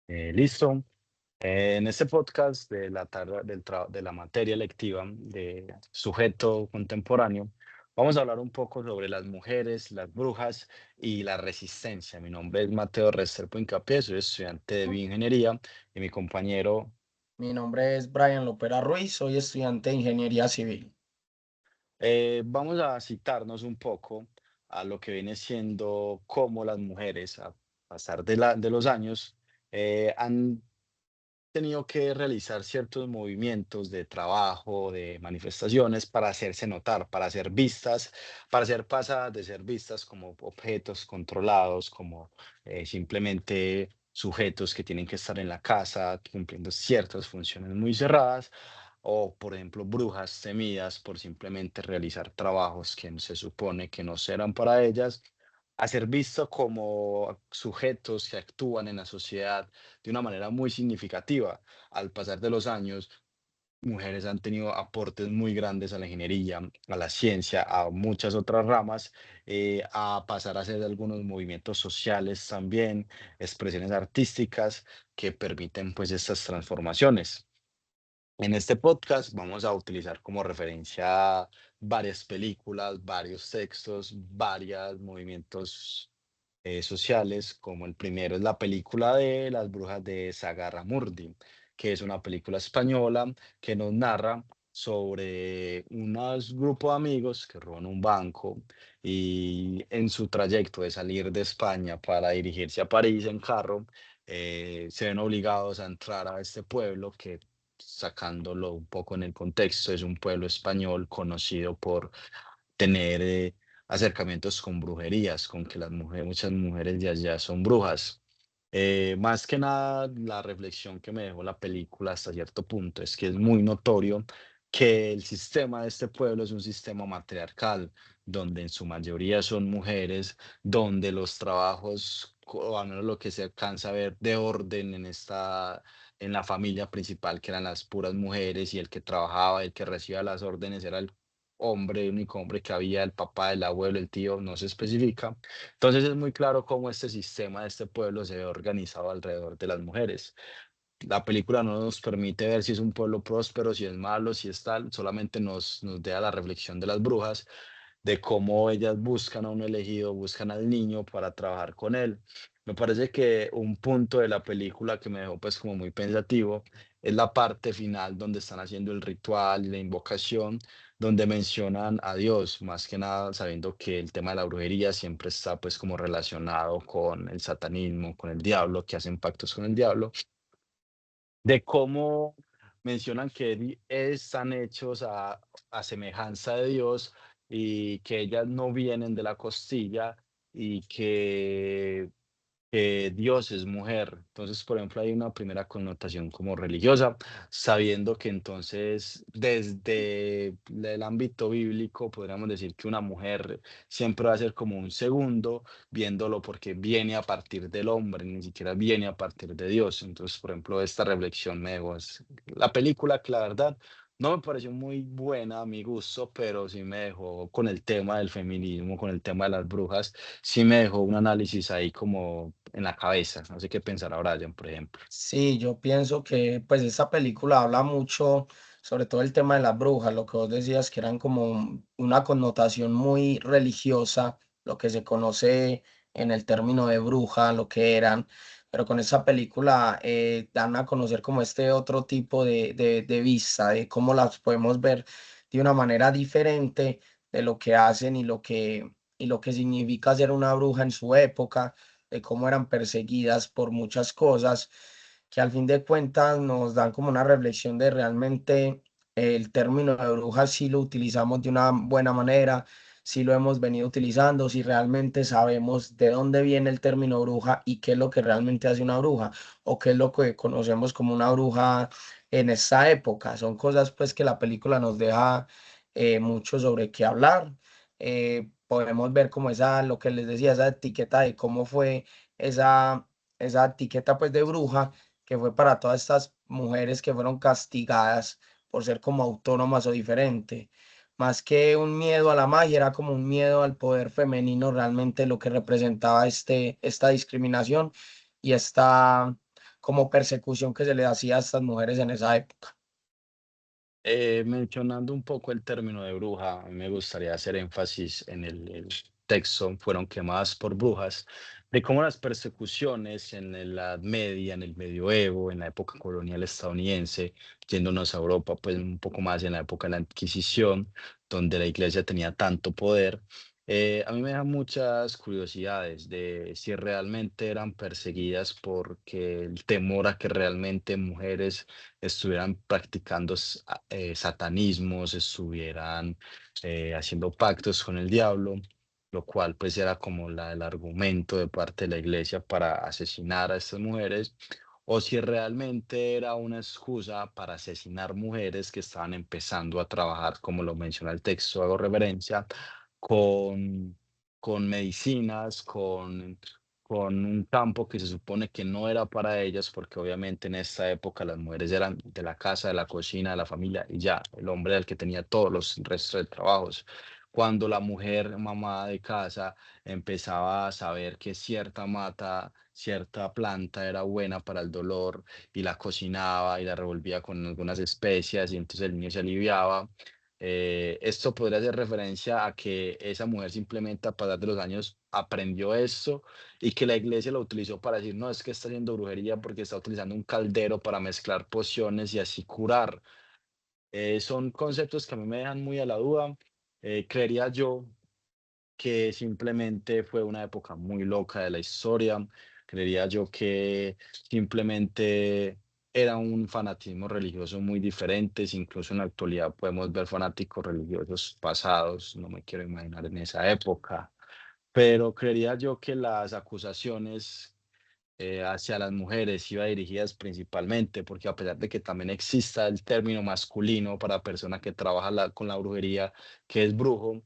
Listo. En este podcast de la, de la materia electiva de sujeto contemporáneo, vamos a hablar un poco sobre las mujeres, las brujas y la resistencia. Mi nombre es Mateo Restrepo Incapié, soy estudiante de bioingeniería y mi compañero, Mi nombre es Brian Lopera Ruiz, soy estudiante de Ingeniería Civil. vamos a citarnos un poco a lo que viene siendo cómo las mujeres, a pasar de los años, han tenido que realizar ciertos movimientos de trabajo, de manifestaciones para hacerse notar, para ser vistas, para ser pasadas de ser vistas como objetos controlados, como simplemente sujetos que tienen que estar en la casa cumpliendo ciertas funciones muy cerradas, o por ejemplo brujas temidas por simplemente realizar trabajos que se supone que no serán para ellas, a ser visto como sujetos que actúan en la sociedad de una manera muy significativa. Al pasar de los años, mujeres han tenido aportes muy grandes a la ingeniería, a la ciencia, a muchas otras ramas, a pasar a hacer algunos movimientos sociales también, expresiones artísticas que permiten pues estas transformaciones. En este podcast vamos a utilizar como referencia varias películas, varios textos, varios movimientos sociales, como el primero es la película de Las Brujas de Sagarramurdi, que es una película española que nos narra sobre un grupo de amigos que roban un banco y en su trayecto de salir de España para dirigirse a París en carro, se ven obligados a entrar a este pueblo que, sacándolo un poco en el contexto, es un pueblo español conocido por tener acercamientos con brujerías, con que las mujeres, muchas mujeres de allá son brujas. Más que nada, la reflexión que me dejó la película hasta cierto punto es que es muy notorio que el sistema de este pueblo es un sistema matriarcal, donde en su mayoría son mujeres, donde los trabajos, o al menos lo que se alcanza a ver de orden en en la familia principal, que eran las puras mujeres, y el que trabajaba, el que recibía las órdenes era el hombre, el único hombre que había, el papá, el abuelo, el tío, no se especifica. Entonces es muy claro cómo este sistema de este pueblo se ve organizado alrededor de las mujeres. La película no nos permite ver si es un pueblo próspero, si es malo, si es tal, solamente nos deja la reflexión de las brujas, de cómo ellas buscan a un elegido, buscan al niño para trabajar con él. Me parece que un punto de la película que me dejó pues como muy pensativo es la parte final donde están haciendo el ritual y la invocación, donde mencionan a Dios, más que nada sabiendo que el tema de la brujería siempre está pues como relacionado con el satanismo, con el diablo, que hacen pactos con el diablo, de cómo mencionan que están hechos a semejanza de Dios y que ellas no vienen de la costilla y que Dios es mujer. Entonces, por ejemplo, hay una primera connotación como religiosa, sabiendo que entonces desde el ámbito bíblico podríamos decir que una mujer siempre va a ser como un segundo, viéndolo porque viene a partir del hombre, ni siquiera viene a partir de Dios. Entonces, por ejemplo, esta reflexión me dejó la película, que la verdad no me pareció muy buena a mi gusto, pero sí me dejó con el tema del feminismo, con el tema de las brujas, sí me dejó un análisis ahí como en la cabeza. No sé qué pensará Brian, por ejemplo. Sí, yo pienso que pues esta película habla mucho sobre todo el tema de las brujas, lo que vos decías que eran como una connotación muy religiosa, lo que se conoce en el término de bruja, lo que eran, pero con esta película dan a conocer como este otro tipo de vista, de cómo las podemos ver de una manera diferente de lo que hacen y lo que significa ser una bruja en su época, de cómo eran perseguidas por muchas cosas, que al fin de cuentas nos dan como una reflexión de realmente el término de bruja si lo utilizamos de una buena manera, si lo hemos venido utilizando, si realmente sabemos de dónde viene el término bruja y qué es lo que realmente hace una bruja o qué es lo que conocemos como una bruja en esta época. Son cosas pues que la película nos deja mucho sobre qué hablar. Podemos ver como esa, lo que les decía, esa etiqueta de cómo fue esa, esa etiqueta pues de bruja que fue para todas estas mujeres que fueron castigadas por ser como autónomas o diferentes. Más que un miedo a la magia, era como un miedo al poder femenino, realmente lo que representaba esta discriminación y esta como persecución que se le hacía a estas mujeres en esa época. Mencionando un poco el término de bruja, a mí me gustaría hacer énfasis en el texto, fueron quemadas por brujas, de cómo las persecuciones en la Edad Media, en el Medioevo, en la época colonial estadounidense, yéndonos a Europa, pues un poco más en la época de la Inquisición, donde la iglesia tenía tanto poder. A mí me da muchas curiosidades de si realmente eran perseguidas porque el temor a que realmente mujeres estuvieran practicando satanismos, estuvieran haciendo pactos con el diablo, lo cual pues era como el argumento de parte de la iglesia para asesinar a estas mujeres, o si realmente era una excusa para asesinar mujeres que estaban empezando a trabajar, como lo menciona el texto, hago reverencia, con, con medicinas, con un campo que se supone que no era para ellas, porque obviamente en esta época las mujeres eran de la casa, de la cocina, de la familia, y ya, el hombre era el que tenía todos los restos de trabajos. Cuando la mujer, mamá de casa, empezaba a saber que cierta mata, cierta planta era buena para el dolor y la cocinaba y la revolvía con algunas especias y entonces el niño se aliviaba. Esto podría hacer referencia a que esa mujer simplemente a pasar de los años aprendió esto y que la iglesia lo utilizó para decir, no, es que está haciendo brujería porque está utilizando un caldero para mezclar pociones y así curar. Son conceptos que a mí me dejan muy a la duda. Creería yo que simplemente fue una época muy loca de la historia. Creería yo que simplemente era un fanatismo religioso muy diferentes. Incluso en la actualidad podemos ver fanáticos religiosos pasados. No me quiero imaginar en esa época. Pero creería yo que las acusaciones hacia las mujeres iba dirigidas principalmente, porque a pesar de que también exista el término masculino para persona que trabaja con la brujería, que es brujo,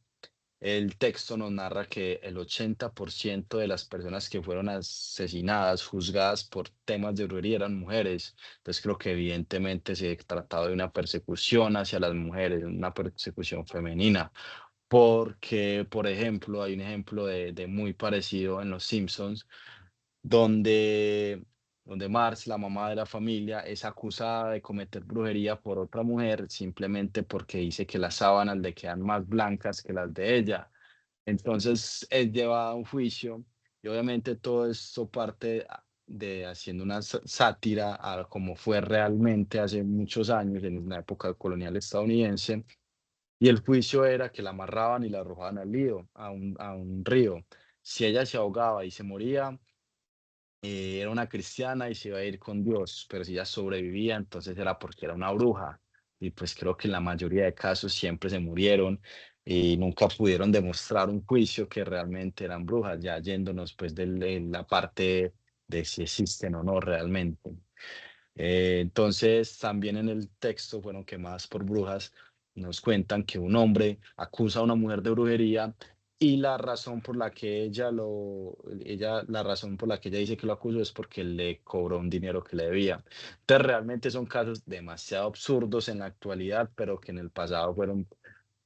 el texto nos narra que el 80% de las personas que fueron asesinadas, juzgadas por temas de brujería eran mujeres. Entonces creo que evidentemente se trataba de una persecución hacia las mujeres, una persecución femenina. Porque, por ejemplo, hay un ejemplo de muy parecido en Los Simpsons, donde, donde Marge, la mamá de la familia, es acusada de cometer brujería por otra mujer simplemente porque dice que las sábanas le quedan más blancas que las de ella. Entonces es llevada a un juicio y obviamente todo esto parte de haciendo una sátira a como fue realmente hace muchos años en una época colonial estadounidense, y el juicio era que la amarraban y la arrojaban al río, a un río. Si ella se ahogaba y se moría, era una cristiana y se iba a ir con Dios, pero si ella sobrevivía, entonces era porque era una bruja. Y pues creo que en la mayoría de casos siempre se murieron y nunca pudieron demostrar un juicio que realmente eran brujas, ya yéndonos pues de la parte de si existen o no realmente. Entonces, también en el texto fueron quemadas por brujas. Nos cuentan que un hombre acusa a una mujer de brujería y la razón por la que ella dice que lo acusó es porque le cobró un dinero que le debía. Entonces, realmente son casos demasiado absurdos en la actualidad, pero que en el pasado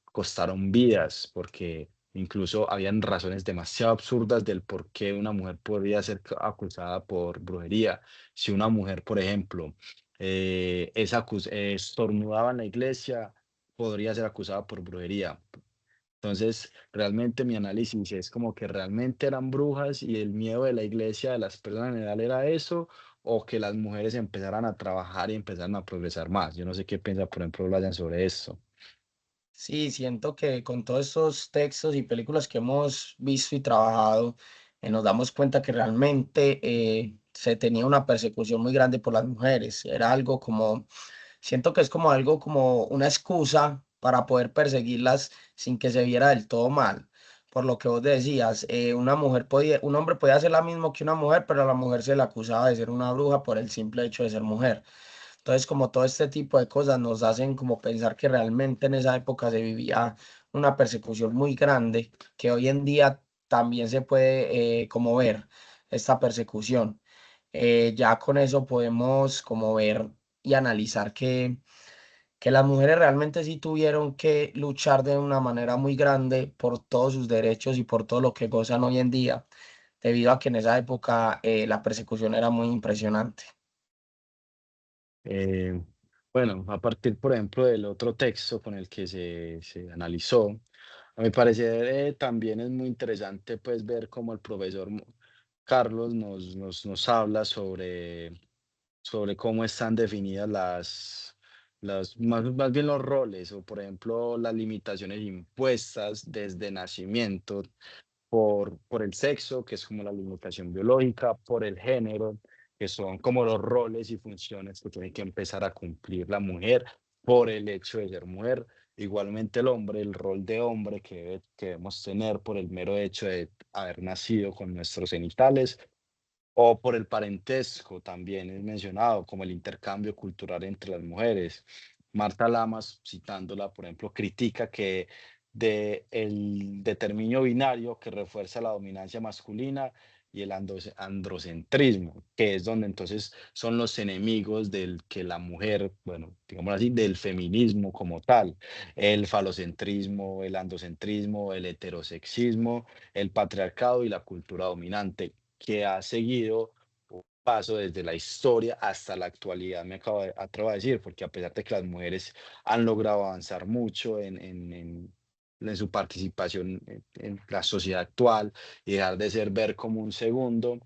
costaron vidas, porque incluso habían razones demasiado absurdas del por qué una mujer podría ser acusada por brujería. Si una mujer, por ejemplo, estornudaba en la iglesia, podría ser acusada por brujería. Entonces, realmente mi análisis es como que realmente eran brujas y el miedo de la iglesia, de las personas en general, era eso, o que las mujeres empezaran a trabajar y empezaran a progresar más. Yo no sé qué piensa, por ejemplo, Brian, sobre esto. Sí, siento que con todos estos textos y películas que hemos visto y trabajado, nos damos cuenta que realmente se tenía una persecución muy grande por las mujeres. Era algo como, siento que es como algo como una excusa para poder perseguirlas sin que se viera del todo mal. Por lo que vos decías, una mujer podía, un hombre podía hacer lo mismo que una mujer, pero a la mujer se le acusaba de ser una bruja por el simple hecho de ser mujer. Entonces, como todo este tipo de cosas nos hacen como pensar que realmente en esa época se vivía una persecución muy grande, que hoy en día también se puede como ver esta persecución. Ya con eso podemos como ver y analizar que las mujeres realmente sí tuvieron que luchar de una manera muy grande por todos sus derechos y por todo lo que gozan hoy en día, debido a que en esa época la persecución era muy impresionante. Eh, bueno, a partir, por ejemplo, del otro texto con el que se analizó, a mi parecer también es muy interesante pues ver cómo el profesor Carlos nos habla sobre cómo están definidas más bien los roles o, por ejemplo, las limitaciones impuestas desde nacimiento por el sexo, que es como la limitación biológica, por el género, que son como los roles y funciones que tiene que empezar a cumplir la mujer por el hecho de ser mujer. Igualmente el hombre, el rol de hombre que debemos tener por el mero hecho de haber nacido con nuestros genitales o por el parentesco, también es mencionado, como el intercambio cultural entre las mujeres. Marta Lamas, citándola, por ejemplo, critica que de el determinio binario que refuerza la dominancia masculina y el androcentrismo, que es donde entonces son los enemigos del que la mujer, bueno, digamos así, del feminismo como tal, el falocentrismo, el androcentrismo, el heterosexismo, el patriarcado y la cultura dominante que ha seguido un paso desde la historia hasta la actualidad, atrevo a decir, porque a pesar de que las mujeres han logrado avanzar mucho en su participación en la sociedad actual y dejar de ser ver como un segundo,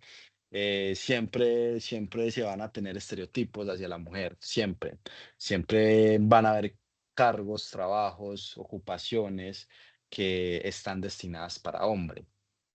siempre se van a tener estereotipos hacia la mujer, siempre. Siempre van a haber cargos, trabajos, ocupaciones que están destinadas para hombre,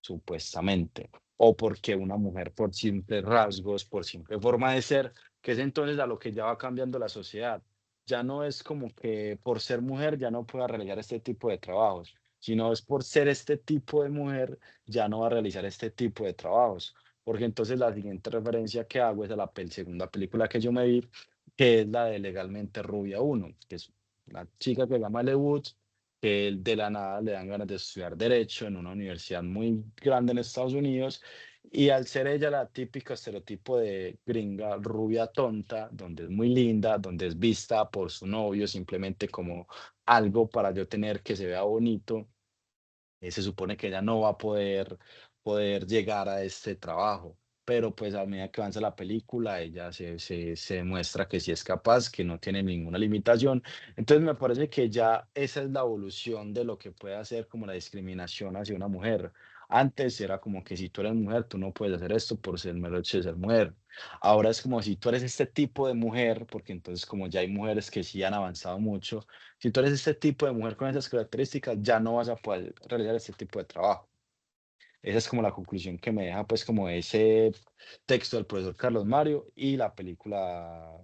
supuestamente. O porque una mujer por simples rasgos, por simple forma de ser, que es entonces a lo que ya va cambiando la sociedad. Ya no es como que por ser mujer ya no pueda realizar este tipo de trabajos, sino es por ser este tipo de mujer ya no va a realizar este tipo de trabajos, porque entonces la siguiente referencia que hago es a la segunda película que yo me vi, que es la de Legalmente Rubia uno, que es una chica que se llama Ellie Woods, que de la nada le dan ganas de estudiar derecho en una universidad muy grande en Estados Unidos, y al ser ella la típica estereotipo de gringa rubia tonta, donde es muy linda, donde es vista por su novio simplemente como algo para yo tener que se vea bonito, se supone que ella no va a poder llegar a este trabajo, pero pues a medida que avanza la película, ella se demuestra que sí es capaz, que no tiene ninguna limitación. Entonces me parece que ya esa es la evolución de lo que puede hacer como la discriminación hacia una mujer. Antes era como que si tú eres mujer, tú no puedes hacer esto por ser el mero hecho de ser mujer. Ahora es como si tú eres este tipo de mujer, porque entonces como ya hay mujeres que sí han avanzado mucho, si tú eres este tipo de mujer con esas características, ya no vas a poder realizar este tipo de trabajo. Esa es como la conclusión que me deja, pues, como ese texto del profesor Carlos Mario y la película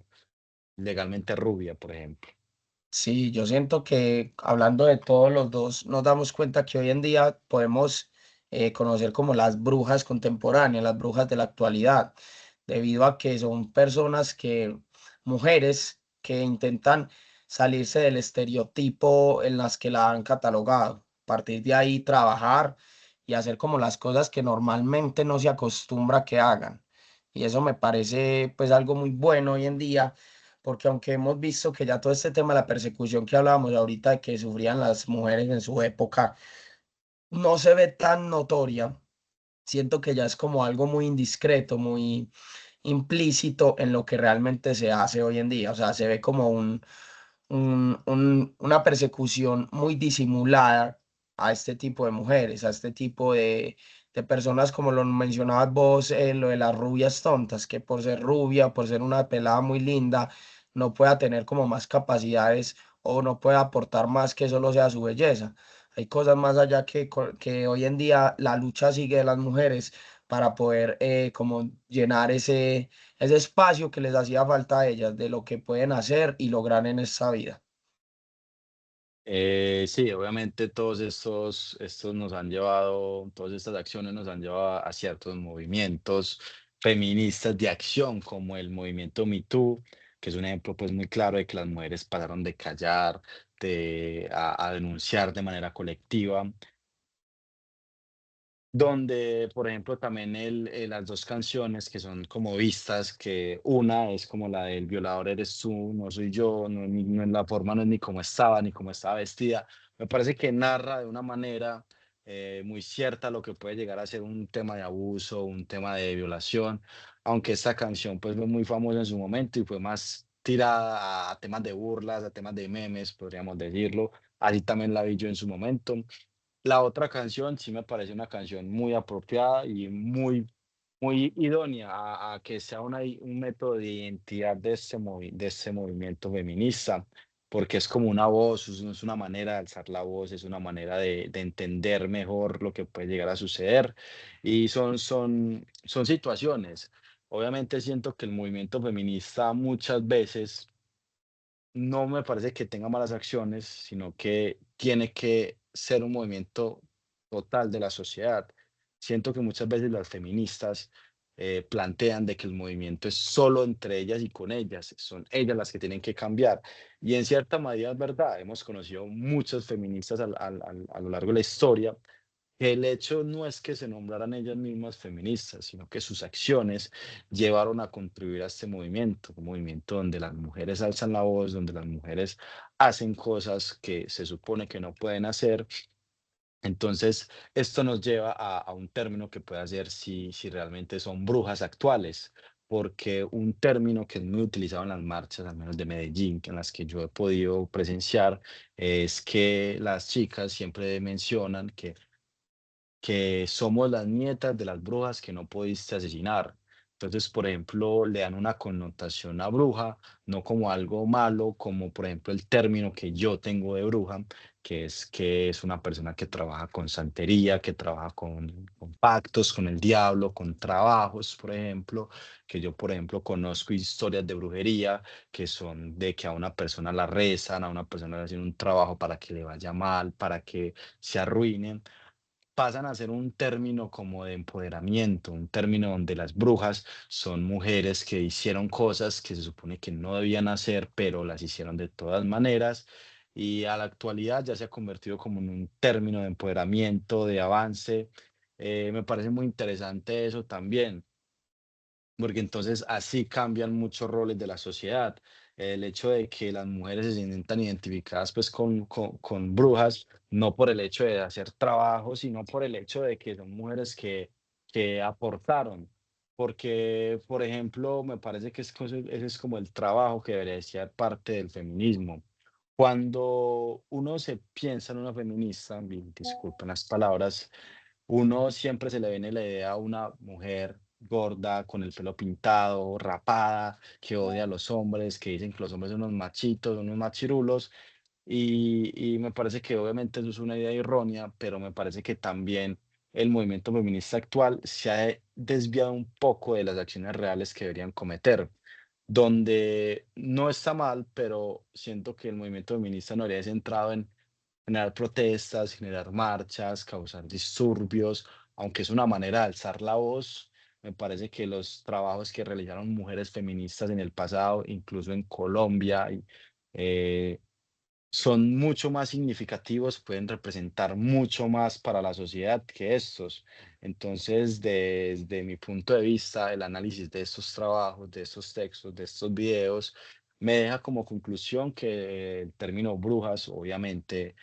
Legalmente Rubia, por ejemplo. Sí, yo siento que hablando de todos los dos, nos damos cuenta que hoy en día podemos conocer como las brujas contemporáneas, las brujas de la actualidad, debido a que son personas que, mujeres que intentan salirse del estereotipo en las que la han catalogado. A partir de ahí trabajar y hacer como las cosas que normalmente no se acostumbra que hagan. Y eso me parece pues algo muy bueno hoy en día porque aunque hemos visto que ya todo este tema de la persecución que hablábamos ahorita de que sufrían las mujeres en su época no se ve tan notoria, siento que ya es como algo muy indiscreto, muy implícito en lo que realmente se hace hoy en día, o sea, se ve como una persecución muy disimulada a este tipo de mujeres, a este tipo de personas, como lo mencionabas vos, lo de las rubias tontas, que por ser rubia, por ser una pelada muy linda, no pueda tener como más capacidades o no pueda aportar más que solo sea su belleza. Hay cosas más allá que hoy en día la lucha sigue de las mujeres para poder como llenar ese espacio que les hacía falta a ellas de lo que pueden hacer y lograr en esta vida. Sí, obviamente estos nos han llevado, todas estas acciones nos han llevado a ciertos movimientos feministas de acción, como el movimiento Me Too, que es un ejemplo pues muy claro de que las mujeres pasaron de callar, a denunciar de manera colectiva. Donde, por ejemplo, también las 2 canciones que son como vistas, que una es como la del violador eres tú, no soy yo, no es la forma, no es ni cómo estaba, ni cómo estaba vestida. Me parece que narra de una manera, muy cierta lo que puede llegar a ser un tema de abuso, un tema de violación, aunque esta canción, pues, fue muy famosa en su momento y fue más tirada a temas de burlas, a temas de memes, podríamos decirlo. Así también la vi yo en su momento. La otra canción sí me parece una canción muy apropiada y muy idónea a que sea un método de identidad de de este movimiento feminista, porque es como una voz, es una manera de alzar la voz, es una manera de entender mejor lo que puede llegar a suceder y son situaciones. Obviamente siento que el movimiento feminista muchas veces no me parece que tenga malas acciones, sino que tiene que ser un movimiento total de la sociedad. Siento que muchas veces las feministas plantean de que el movimiento es solo entre ellas y con ellas, son ellas las que tienen que cambiar. Y en cierta medida es verdad, hemos conocido muchas feministas a lo largo de la historia que el hecho no es que se nombraran ellas mismas feministas, sino que sus acciones llevaron a contribuir a este movimiento, un movimiento donde las mujeres alzan la voz, donde las mujeres hacen cosas que se supone que no pueden hacer. Entonces, esto nos lleva a un término que puede ser si realmente son brujas actuales, porque un término que es muy utilizado en las marchas, al menos de Medellín, en las que yo he podido presenciar, es que las chicas siempre mencionan que somos las nietas de las brujas que no pudiste asesinar. Entonces, por ejemplo, le dan una connotación a bruja, no como algo malo, como por ejemplo el término que yo tengo de bruja, que es una persona que trabaja con santería, que trabaja con pactos, con el diablo, con trabajos, por ejemplo, que yo, por ejemplo, conozco historias de brujería que son de que a una persona la rezan, a una persona le hacen un trabajo para que le vaya mal, para que se arruinen pasan a ser un término como de empoderamiento, un término donde las brujas son mujeres que hicieron cosas que se supone que no debían hacer, pero las hicieron de todas maneras. Y a la actualidad ya se ha convertido como en un término de empoderamiento, de avance. Me parece muy interesante eso también porque entonces así cambian muchos roles de la sociedad. El hecho de que las mujeres se sientan identificadas pues con brujas, no por el hecho de hacer trabajo, sino por el hecho de que son mujeres que aportaron. Porque, por ejemplo, me parece que ese es como el trabajo que debería ser parte del feminismo. Cuando uno se piensa en una feminista, disculpen las palabras, uno siempre se le viene la idea a una mujer gorda, con el pelo pintado, rapada, que odia a los hombres, que dicen que los hombres son unos machitos, unos machirulos, y me parece que obviamente eso es una idea errónea, pero me parece que también el movimiento feminista actual se ha desviado un poco de las acciones reales que deberían cometer, donde no está mal, pero siento que el movimiento feminista no debería centrado en generar protestas, generar marchas, causar disturbios, aunque es una manera de alzar la voz. Me parece que los trabajos que realizaron mujeres feministas en el pasado, incluso en Colombia, eh, son mucho más significativos, pueden representar mucho más para la sociedad que estos. Entonces, desde mi punto de vista, el análisis de estos trabajos, de estos textos, de estos videos, me deja como conclusión que el término brujas, obviamente,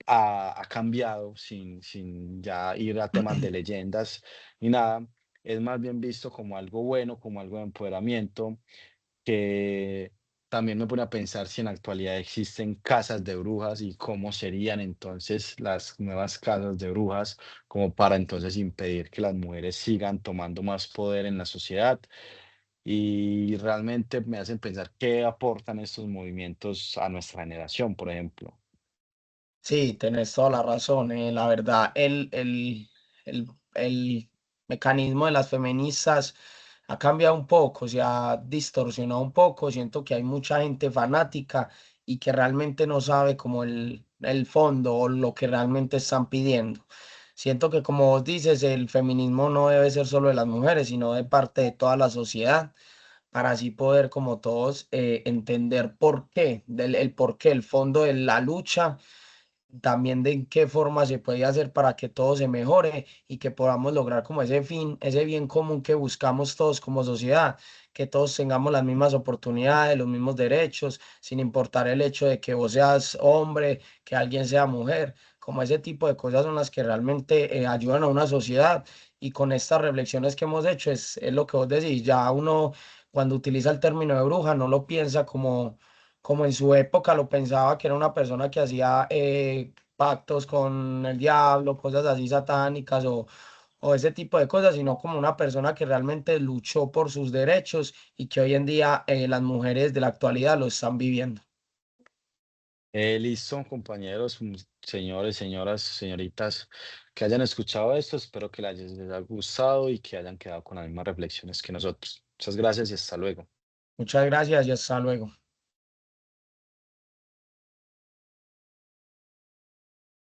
ha cambiado sin ya ir a temas de leyendas ni nada. Es más bien visto como algo bueno, como algo de empoderamiento, que también me pone a pensar si en la actualidad existen casas de brujas y cómo serían entonces las nuevas casas de brujas, como para entonces impedir que las mujeres sigan tomando más poder en la sociedad. Y realmente me hacen pensar qué aportan estos movimientos a nuestra generación, por ejemplo. Sí, tenés toda la razón. La verdad, el mecanismo de las feministas ha cambiado un poco, se ha distorsionado un poco. Siento que hay mucha gente fanática y que realmente no sabe como el fondo o lo que realmente están pidiendo. Siento que, como vos dices, el feminismo no debe ser solo de las mujeres, sino de parte de toda la sociedad, para así poder, como todos, entender por qué, el por qué, el fondo de la lucha, también de en qué forma se puede hacer para que todo se mejore y que podamos lograr como ese fin, ese bien común que buscamos todos como sociedad, que todos tengamos las mismas oportunidades, los mismos derechos, sin importar el hecho de que vos seas hombre, que alguien sea mujer, como ese tipo de cosas son las que realmente ayudan a una sociedad. Y con estas reflexiones que hemos hecho es lo que vos decís, ya uno cuando utiliza el término de bruja, no lo piensa como en su época lo pensaba, que era una persona que hacía pactos con el diablo, cosas así satánicas o ese tipo de cosas, sino como una persona que realmente luchó por sus derechos y que hoy en día las mujeres de la actualidad lo están viviendo. Listo, compañeros, señores, señoras, señoritas, que hayan escuchado esto, espero que les haya gustado y que hayan quedado con las mismas reflexiones que nosotros. Muchas gracias y hasta luego. Muchas gracias y hasta luego.